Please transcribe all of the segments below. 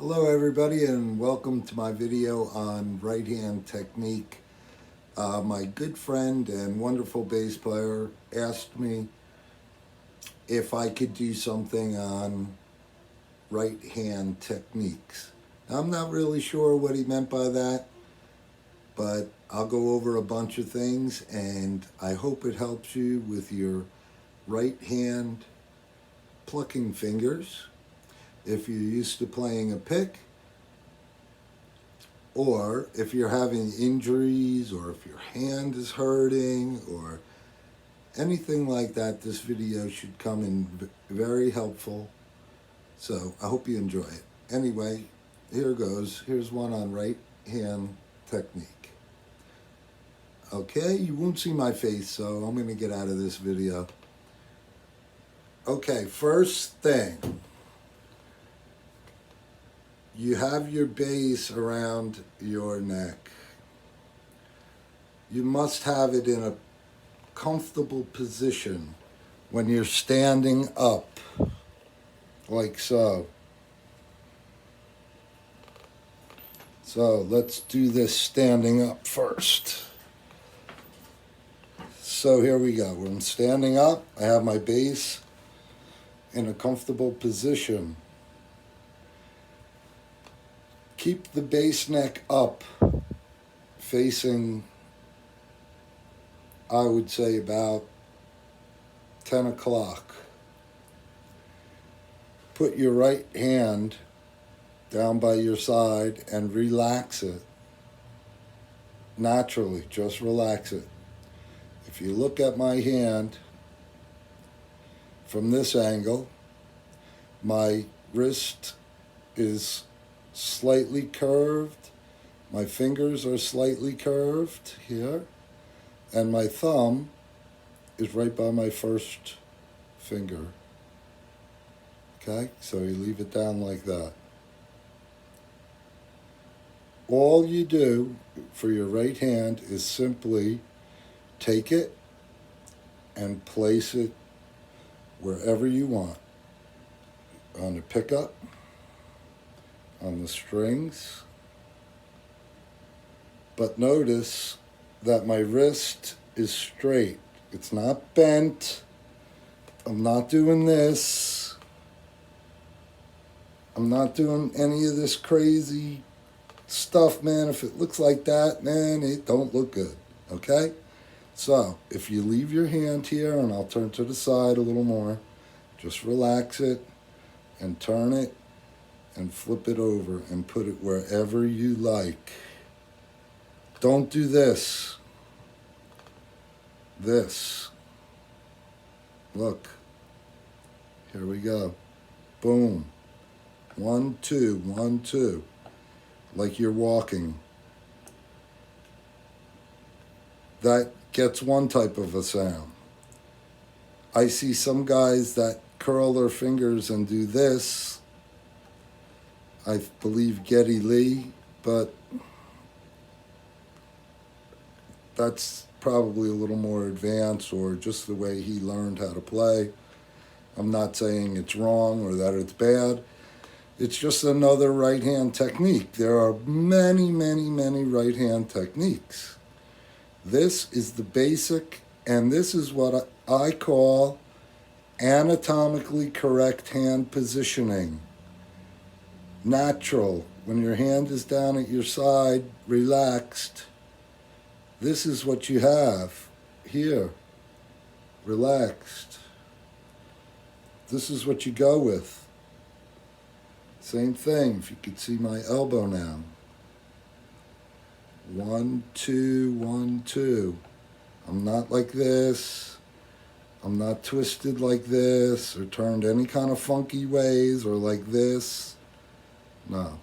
Hello everybody and welcome to my video on right hand technique. My good friend and wonderful bass player asked me if I could do something on right hand techniques. Now, I'm not really sure what he meant by that, but I'll go over a bunch of things and I hope it helps you with your right hand plucking fingers. If you're used to playing a pick, or if you're having injuries, or if your hand is hurting, or anything like that, this video should come in very helpful. So I hope you enjoy it. Anyway, here goes. Here's one on right hand technique. Okay, you won't see my face, so I'm going to get out of this video. Okay, first thing. You have your bass around your neck. You must have it in a comfortable position when you're standing up, like so. So let's do this standing up first. So here we go. When I'm standing up, I have my bass in a comfortable position. Keep the bass neck up, facing, I would say, about 10 o'clock. Put your right hand down by your side and relax it. Naturally, just relax it. If you look at my hand from this angle, my wrist is slightly curved, my fingers are slightly curved here, and my thumb is right by my first finger. Okay, so you leave it down like that. All you do for your right hand is simply take it and place it wherever you want, on the pickup, on the strings. But notice that my wrist is straight. It's not bent. I'm not doing this. I'm not doing any of this crazy stuff, man. If it looks like that, man, it don't look good, okay? So if you leave your hand here, and I'll turn to the side a little more, just relax it and turn it and flip it over and put it wherever you like. Don't do this. This. Look. Here we go. Boom. 1, 2, 1, 2. Like you're walking. That gets one type of a sound. I see some guys that curl their fingers and do this. I believe Geddy Lee, but that's probably a little more advanced, or just the way he learned how to play. I'm not saying it's wrong or that it's bad. It's just another right hand technique. There are many, many, many right hand techniques. This is the basic, and this is what I call anatomically correct hand positioning. Natural. When your hand is down at your side, relaxed, this is what you have here, relaxed. This is what you go with. Same thing, if you could see my elbow now. 1, 2, 1, 2. I'm not like this. I'm not twisted like this, or turned any kind of funky ways, or like this. No,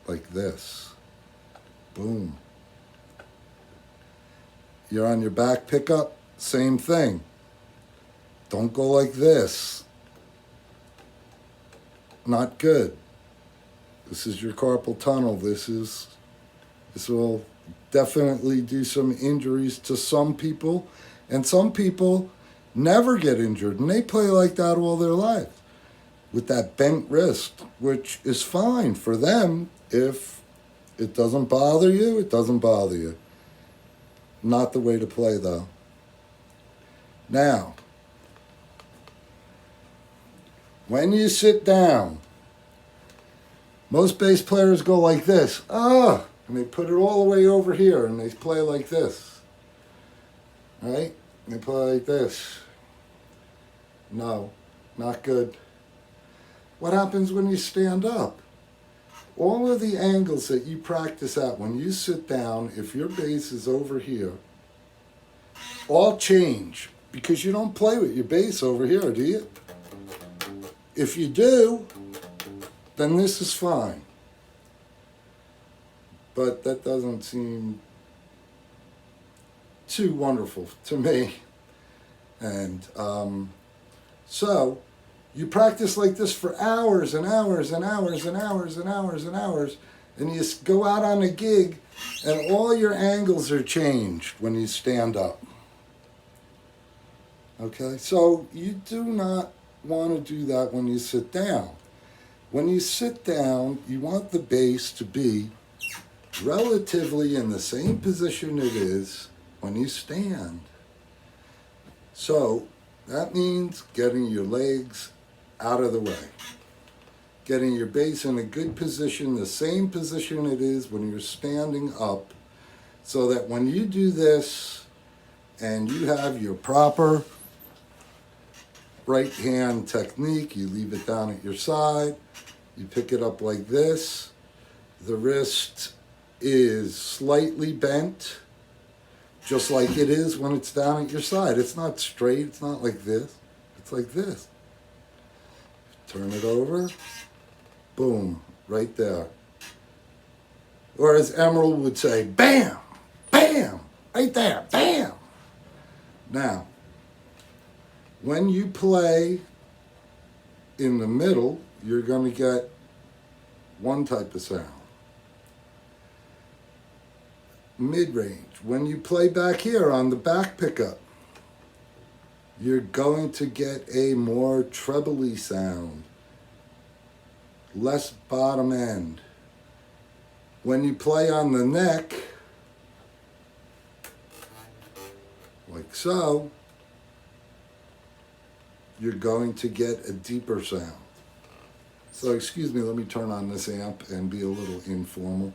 like this. Boom. You're on your back pickup, same thing. Don't go like this. Not good. This is your carpal tunnel. This will definitely do some injuries to some people, and some people never get injured, and they play like that all their life. with that bent wrist, which is fine for them. If it doesn't bother you, it doesn't bother you. Not the way to play, though. Now, when you sit down, most bass players go like this. Ah, and they put it all the way over here, and they play like this. Right? They play like this. No, not good. What happens when you stand up? All of the angles that you practice at when you sit down, if your bass is over here, all change, because you don't play with your bass over here, do you? If you do, then this is fine. But that doesn't seem too wonderful to me. And so you practice like this for hours and hours and hours and hours and hours and hours, and you go out on a gig, and all your angles are changed when you stand up. Okay, so you do not want to do that when you sit down. When you sit down, you want the bass to be relatively in the same position it is when you stand. So that means getting your legs out of the way. Getting your bass in a good position, the same position it is when you're standing up, so that when you do this and you have your proper right hand technique, you leave it down at your side, you pick it up like this, the wrist is slightly bent, just like it is when it's down at your side. It's not straight, it's not like this, it's like this. Turn it over, boom, right there. Or as Emerald would say, bam, bam, right there, bam. Now, when you play in the middle, you're going to get one type of sound. Mid-range. When you play back here on the back pickup, you're going to get a more trebly sound, less bottom end. When you play on the neck, like so, you're going to get a deeper sound. So excuse me, let me turn on this amp and be a little informal.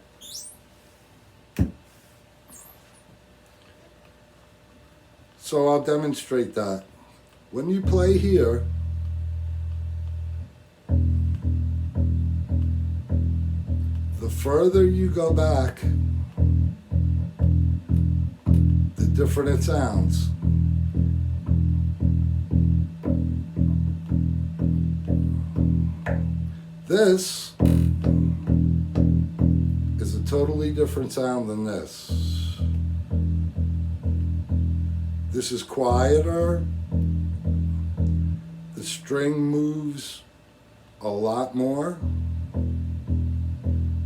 So I'll demonstrate that. When you play here, the further you go back, the different it sounds. This is a totally different sound than this. This is quieter. The string moves a lot more.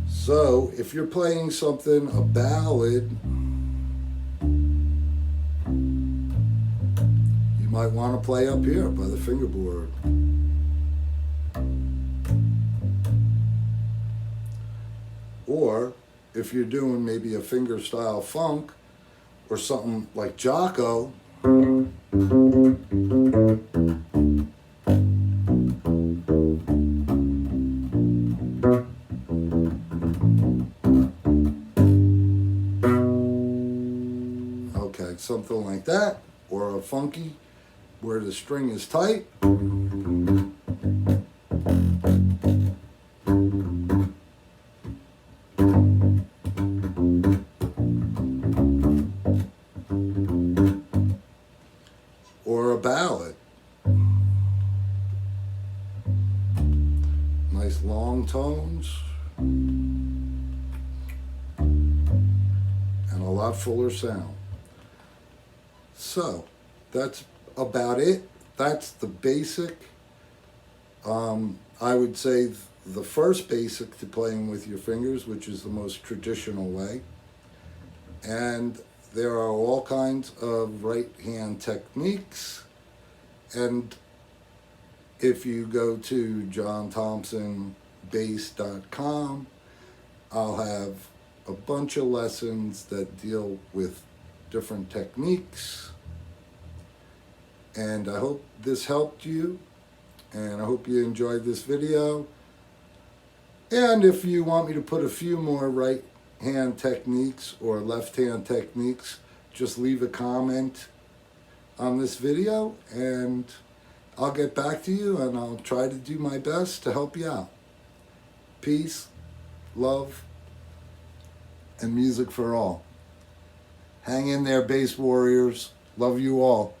So if you're playing something, a ballad, you might want to play up here by the fingerboard. Or if you're doing maybe a finger style funk or something like Jocko, okay, something like that, or a funky where the string is tight. Or a ballad. Nice long tones and a lot fuller sound. So that's about it. That's the basic. I would say the first basic to playing with your fingers, which is the most traditional way. And there are all kinds of right hand techniques, and If you go to johnthompsonbass.com, I'll have a bunch of lessons that deal with different techniques. And I hope this helped you, and I hope you enjoyed this video. And if you want me to put a few more right hand techniques or left hand techniques, just leave a comment on this video and I'll get back to you, and I'll try to do my best to help you out. Peace, love, and music for all. Hang in there, bass warriors. Love you all.